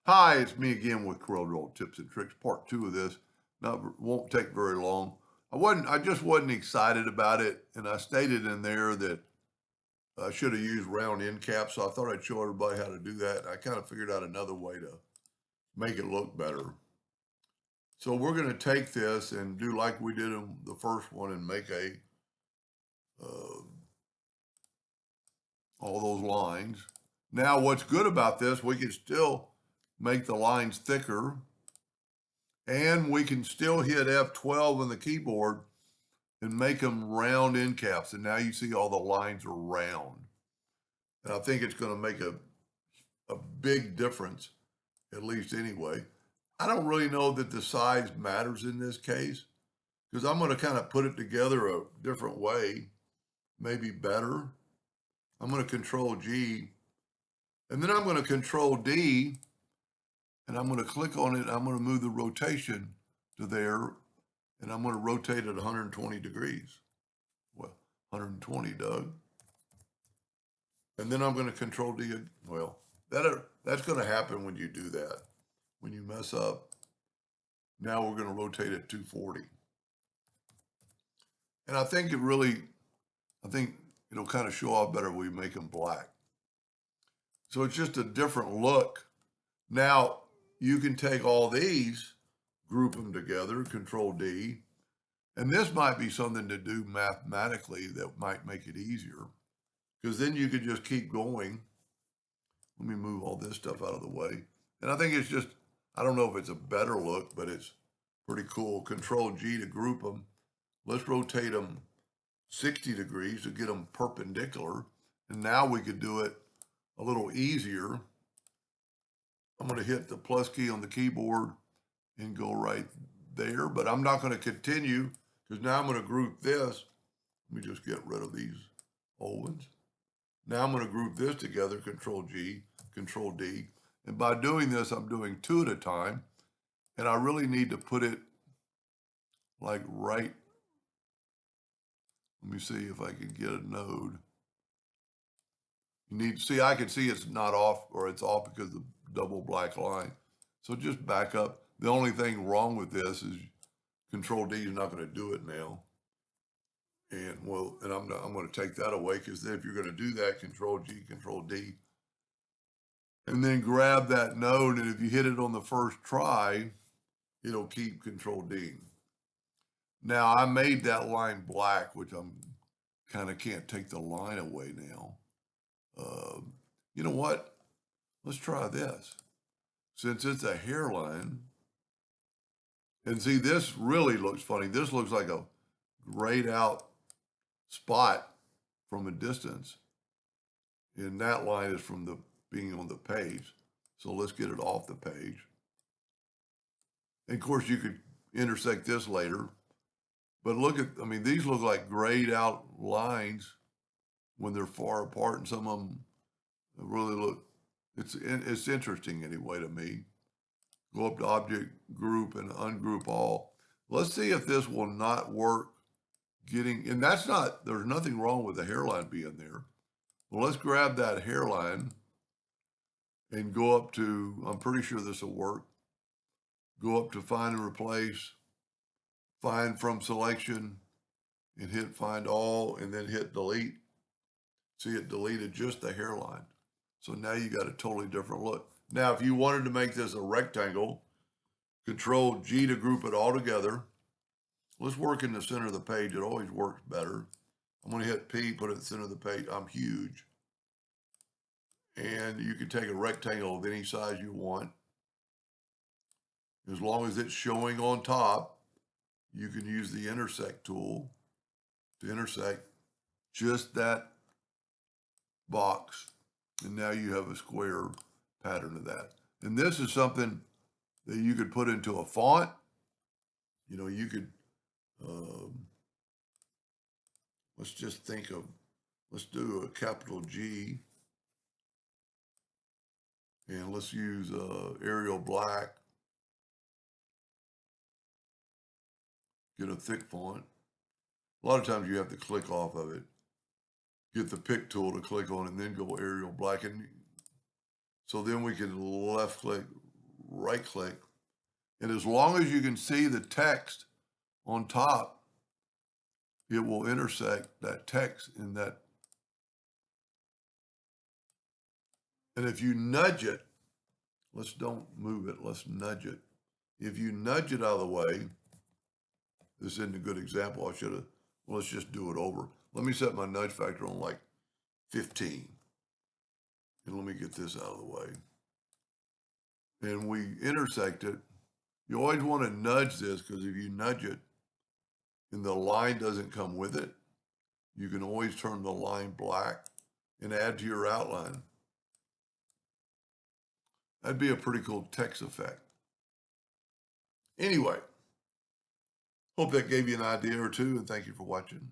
Hi, it's me again with Corel Draw tips and tricks. Part two of this. Won't take very long. I just wasn't excited about it, and I stated in there that I should have used round end caps. So I thought I'd show everybody how to do that. I kind of figured out another way to make it look better. So we're going to take this and do like we did in the first one and make uh, all those lines. Now, what's good about this, we can still make the lines thicker. And we can still hit F12 on the keyboard and make them round end caps. And now you see all the lines are round. And I think it's going to make a big difference, at least anyway. I don't really know that the size matters in this case because I'm going to kind of put it together a different way, maybe better. I'm going to Control G, and then I'm going to Control D, and I'm going to click on it. I'm going to move the rotation to there, and I'm going to rotate it 120 degrees. Well, 120, Doug. And then I'm going to Control D. Well, that's going to happen when you do that. When you mess up, now we're going to rotate it 240. And I think it'll kind of show off better when we make them black. So it's just a different look. Now, you can take all these, group them together, Control D, and this might be something to do mathematically that might make it easier, because then you could just keep going. Let me move all this stuff out of the way. And I think it's just, I don't know if it's a better look, but it's pretty cool. Control G to group them. Let's rotate them 60 degrees to get them perpendicular. And now we could do it a little easier. I'm going to hit the plus key on the keyboard and go right there, but I'm not going to continue because now I'm going to group this. Let me just get rid of these old ones. Now I'm going to group this together, Control G, Control D. And by doing this, I'm doing two at a time. And I really need to put it like right. Let me see if I can get a node. You need to see, I can see it's not off, or it's off because of the double black line. So just back up. The only thing wrong with this is Control D is not going to do it now. And well, and I'm going to take that away, because if you're going to do that, Control G, Control D, and then grab that node, and if you hit it on the first try, it'll keep Control D. Now I made that line black, which I'm kind of can't take the line away now. You know what? Let's try this. Since it's a hairline, and see, this really looks funny. This looks like a grayed out spot from a distance. And that line is from the being on the page. So let's get it off the page. And of course, you could intersect this later. But look at, I mean, these look like grayed out lines when they're far apart, and some of them really look, it's interesting anyway to me. Go up to Object, Group, and Ungroup All. Let's see if this will not work getting, and that's not, there's nothing wrong with the hairline being there. Well, let's grab that hairline and go up to, I'm pretty sure this will work. Go up to Find and Replace, Find from Selection, and hit Find All, and then hit Delete. See, it deleted just the hairline. So now you got a totally different look. Now, if you wanted to make this a rectangle, Control G to group it all together. Let's work in the center of the page. It always works better. I'm going to hit P, put it in the center of the page. I'm huge. And you can take a rectangle of any size you want. As long as it's showing on top, you can use the intersect tool to intersect just that box. And now you have a square pattern of that. And this is something that you could put into a font. You know, you could, let's just think of, let's do a capital G. And let's use Arial Black. Get a thick font. A lot of times you have to click off of it. Get the pick tool to click on, and then go Arial Black. And so then we can left click, right click. And as long as you can see the text on top, it will intersect that text in that. And if you nudge it, don't move it, let's nudge it. If you nudge it out of the way, this isn't a good example. Let's just do it over. Let me set my nudge factor on like 15. And let me get this out of the way. And we intersect it. You always want to nudge this, because if you nudge it and the line doesn't come with it, you can always turn the line black and add to your outline. That'd be a pretty cool text effect. Anyway, hope that gave you an idea or two, and thank you for watching.